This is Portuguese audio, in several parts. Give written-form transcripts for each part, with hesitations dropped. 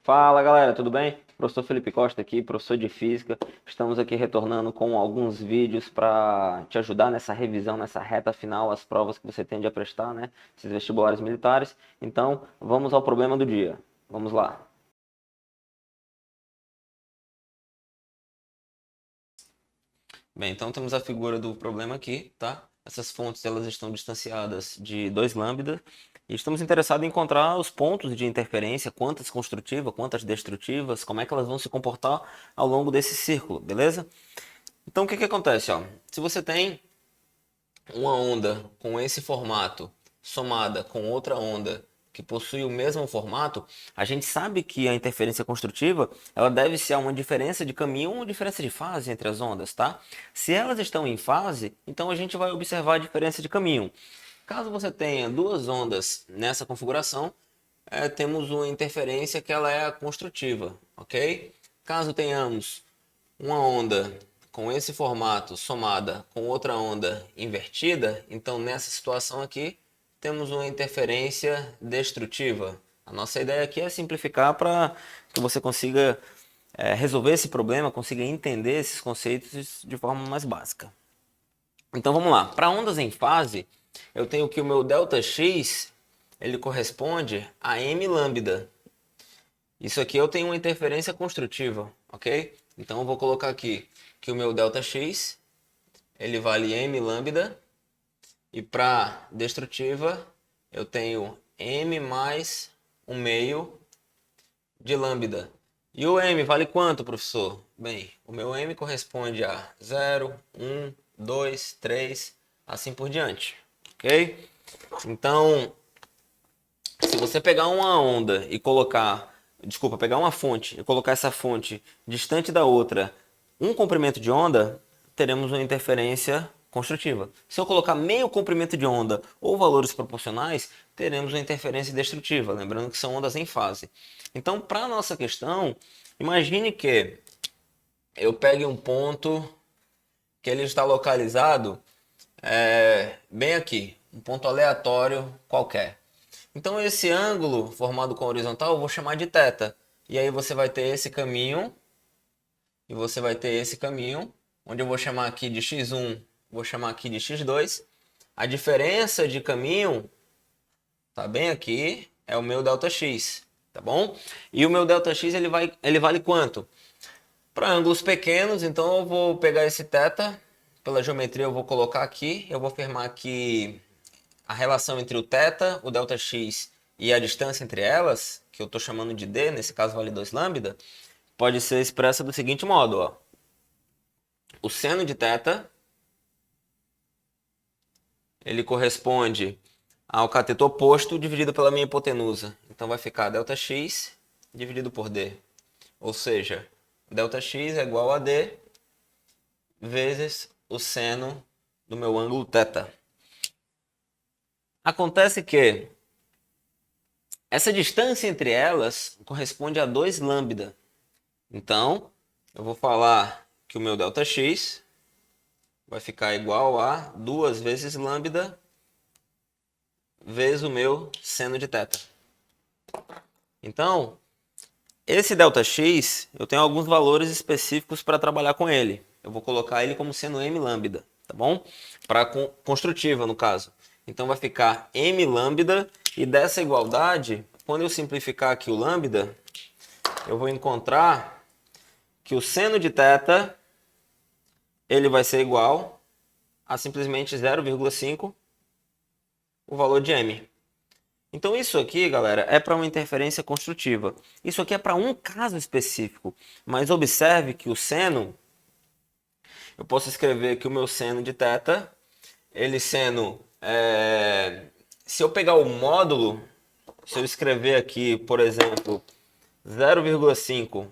Fala galera, tudo bem? Professor Felipe Costa aqui, professor de Física. Estamos aqui retornando com alguns vídeos para te ajudar nessa revisão, nessa reta final, as provas que você tende a prestar, né? Esses vestibulares militares. Então, vamos ao problema do dia. Vamos lá. Bem, então temos a figura do problema aqui, tá? Essas fontes elas estão distanciadas de 2 lambda e estamos interessados em encontrar os pontos de interferência, quantas construtivas, quantas destrutivas, como é que elas vão se comportar ao longo desse círculo, beleza? Então o que que acontece, ó? Se você tem uma onda com esse formato somada com outra onda que possui o mesmo formato, a gente sabe que a interferência construtiva ela deve ser uma diferença de caminho ou uma diferença de fase entre as ondas, tá? Se elas estão em fase, então a gente vai observar a diferença de caminho. Caso você tenha duas ondas nessa configuração, temos uma interferência que ela é a construtiva, ok? Caso tenhamos uma onda com esse formato somada com outra onda invertida, então nessa situação aqui temos uma interferência destrutiva. A nossa ideia aqui é simplificar para que você consiga resolver esse problema, consiga entender esses conceitos de forma mais básica. Então vamos lá, para ondas em fase, eu tenho que o meu ΔX ele corresponde a m lambda. Isso aqui eu tenho uma interferência construtiva, ok? Então eu vou colocar aqui que o meu ΔX ele vale m lambda e para destrutiva eu tenho m mais 1/2 de lambda. E o m vale quanto, professor? Bem, o meu m corresponde a 0, 1, 2, 3, assim por diante, ok? Então, se você pegar uma onda e colocar, desculpa, pegar uma fonte e colocar essa fonte distante da outra, um comprimento de onda, teremos uma interferência construtiva. Se eu colocar meio comprimento de onda ou valores proporcionais, teremos uma interferência destrutiva, lembrando que são ondas em fase. Então, para a nossa questão, imagine que eu pegue um ponto que ele está localizado bem aqui, um ponto aleatório qualquer. Então esse ângulo formado com a horizontal eu vou chamar de θ. E aí você vai ter esse caminho e você vai ter esse caminho, onde eu vou chamar aqui de x1, vou chamar aqui de x2. A diferença de caminho, tá bem aqui, é o meu ΔX, tá bom? E o meu ΔX ele vale quanto? Para ângulos pequenos, então eu vou pegar esse θ, pela geometria eu vou colocar aqui, eu vou afirmar que a relação entre o θ, o ΔX e a distância entre elas, que eu estou chamando de d, nesse caso vale 2 lambda, pode ser expressa do seguinte modo, ó. O seno de θ, ele corresponde ao cateto oposto dividido pela minha hipotenusa. Então vai ficar ΔX dividido por d. Ou seja, ΔX é igual a d vezes o seno do meu ângulo θ. Acontece que essa distância entre elas corresponde a 2 lambda. Então, eu vou falar que o meu ΔX vai ficar igual a 2 vezes lambda vezes o meu seno de θ. Então, esse ΔX, eu tenho alguns valores específicos para trabalhar com ele. Eu vou colocar ele como sendo m lambda, tá bom? Para construtiva, no caso. Então vai ficar m lambda, e dessa igualdade, quando eu simplificar aqui o lambda, eu vou encontrar que o seno de θ ele vai ser igual a simplesmente 0,5 o valor de m. Então isso aqui, galera, é para uma interferência construtiva. Isso aqui é para um caso específico, mas observe que o seno, eu posso escrever que o meu seno de θ, ele sendo, se eu pegar o módulo, se eu escrever aqui, por exemplo, 0,5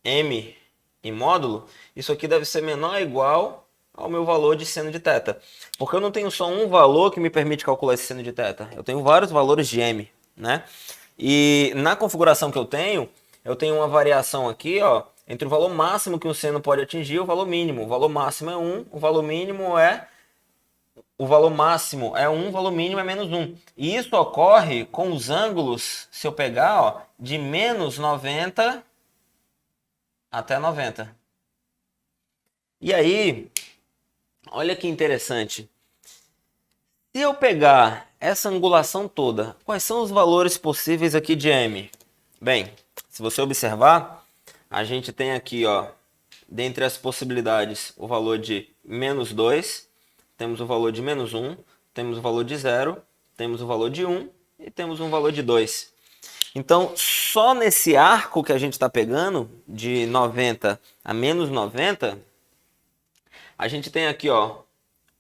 m em módulo, isso aqui deve ser menor ou igual ao meu valor de seno de θ. Porque eu não tenho só um valor que me permite calcular esse seno de θ. Eu tenho vários valores de m, né? E na configuração que eu tenho uma variação aqui, ó, entre o valor máximo que o seno pode atingir e o valor mínimo. O valor máximo é 1, o valor mínimo é o valor máximo é 1, o valor mínimo é menos 1. E isso ocorre com os ângulos, se eu pegar, ó, de menos 90 até 90. E aí, olha que interessante. Se eu pegar essa angulação toda, quais são os valores possíveis aqui de M? Bem, se você observar, a gente tem aqui, ó, dentre as possibilidades, o valor de menos 2, temos o valor de menos 1, temos o valor de 0, temos o valor de 1 e temos um valor de 2. Então, só nesse arco que a gente está pegando, de 90 a menos 90, a gente tem aqui, ó,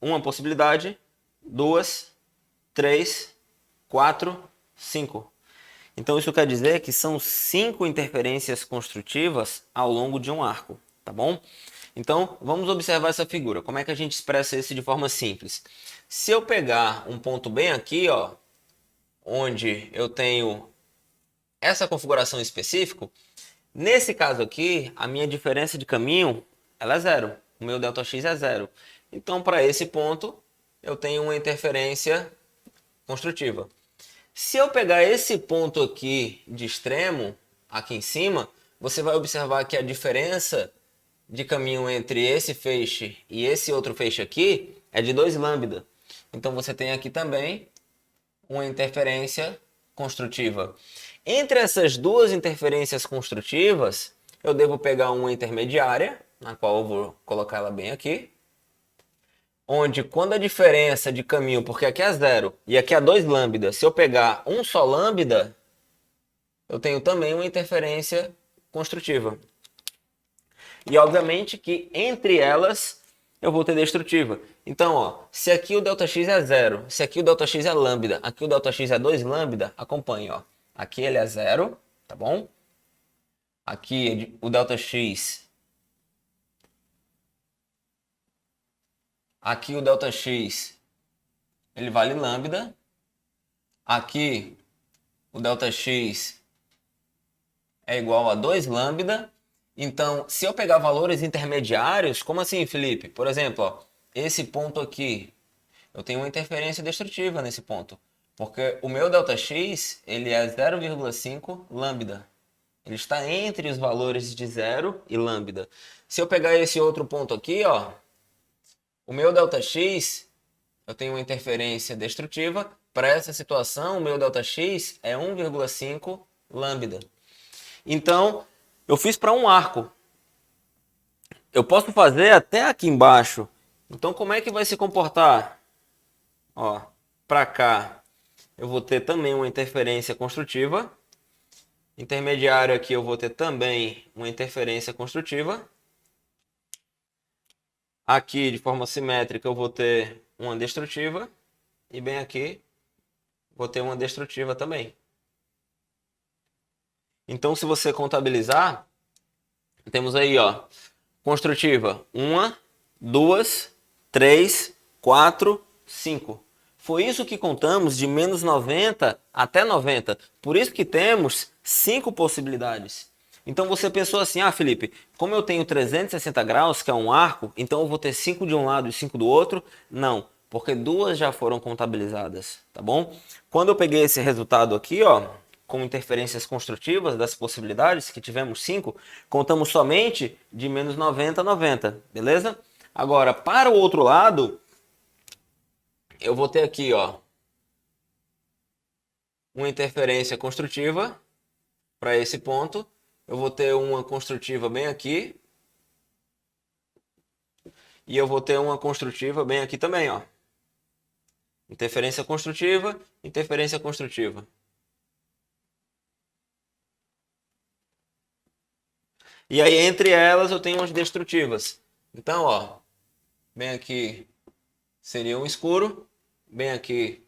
uma possibilidade, 2, 3, 4, 5. Então, isso quer dizer que são 5 interferências construtivas ao longo de um arco, tá bom? Então, vamos observar essa figura. Como é que a gente expressa isso de forma simples? Se eu pegar um ponto bem aqui, ó, onde eu tenho essa configuração específica, nesse caso aqui, a minha diferença de caminho ela é zero. O meu ΔX é zero. Então, para esse ponto, eu tenho uma interferência construtiva. Se eu pegar esse ponto aqui de extremo, aqui em cima, você vai observar que a diferença de caminho entre esse feixe e esse outro feixe aqui é de 2 lambda. Então você tem aqui também uma interferência construtiva. Entre essas duas interferências construtivas, eu devo pegar uma intermediária, na qual eu vou colocar ela bem aqui, onde quando a diferença de caminho, porque aqui é 0 e aqui é 2 lambda, se eu pegar um só lambda, eu tenho também uma interferência construtiva. E obviamente que entre elas eu vou ter destrutiva. Então, ó, se aqui o ΔX é 0, se aqui o ΔX é lambda, aqui o ΔX é 2 lambda, acompanhe, ó. Aqui ele é 0, tá bom? Aqui o ΔX. Aqui o ΔX ele vale lambda. Aqui o ΔX é igual a 2 lambda. Então, se eu pegar valores intermediários, como assim, Felipe? Por exemplo, ó, esse ponto aqui, eu tenho uma interferência destrutiva nesse ponto. Porque o meu ΔX ele é 0,5 lambda. Ele está entre os valores de 0 e lambda. Se eu pegar esse outro ponto aqui, ó, o meu ΔX, eu tenho uma interferência destrutiva. Para essa situação, o meu ΔX é 1,5 lambda. Então, eu fiz para um arco. Eu posso fazer até aqui embaixo. Então, como é que vai se comportar? Ó, para cá, eu vou ter também uma interferência construtiva. Intermediário aqui, eu vou ter também uma interferência construtiva. Aqui, de forma simétrica, eu vou ter uma destrutiva. E bem aqui, vou ter uma destrutiva também. Então, se você contabilizar, temos aí, ó, construtiva 1, 2, 3, 4, 5. Foi isso que contamos de menos 90 até 90. Por isso que temos 5 possibilidades. Então você pensou assim, ah, Felipe, como eu tenho 360 graus, que é um arco, então eu vou ter 5 de um lado e 5 do outro? Não, porque duas já foram contabilizadas, tá bom? Quando eu peguei esse resultado aqui, ó, com interferências construtivas das possibilidades, que tivemos 5, contamos somente de menos 90 a 90, beleza? Agora, para o outro lado, eu vou ter aqui, ó, uma interferência construtiva para esse ponto. Eu vou ter uma construtiva bem aqui. E eu vou ter uma construtiva bem aqui também, ó. Interferência construtiva, interferência construtiva. E aí, entre elas, eu tenho as destrutivas. Então, ó, bem aqui seria um escuro, bem aqui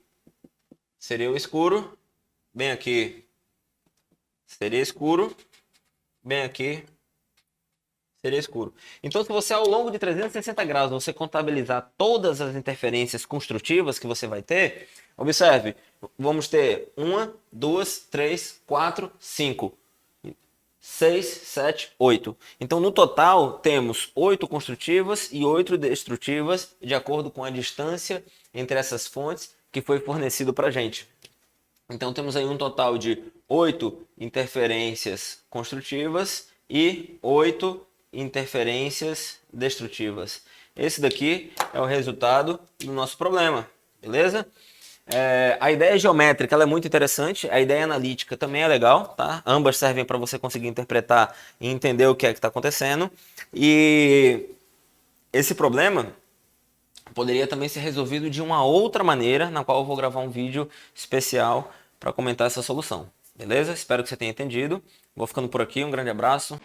seria o escuro, bem aqui seria escuro, bem aqui seria escuro. Então, se você ao longo de 360 graus você contabilizar todas as interferências construtivas que você vai ter, observe, vamos ter 1, 2, 3, 4, 5. 6, 7, 8. Então, no total, temos 8 construtivas e 8 destrutivas, de acordo com a distância entre essas fontes que foi fornecido para a gente. Então, temos aí um total de 8 interferências construtivas e 8 interferências destrutivas. Esse daqui é o resultado do nosso problema, beleza? A ideia geométrica ela é muito interessante, a ideia analítica também é legal, tá? Ambas servem para você conseguir interpretar e entender o que é que está acontecendo. E esse problema poderia também ser resolvido de uma outra maneira, na qual eu vou gravar um vídeo especial para comentar essa solução. Beleza? Espero que você tenha entendido. Vou ficando por aqui, um grande abraço.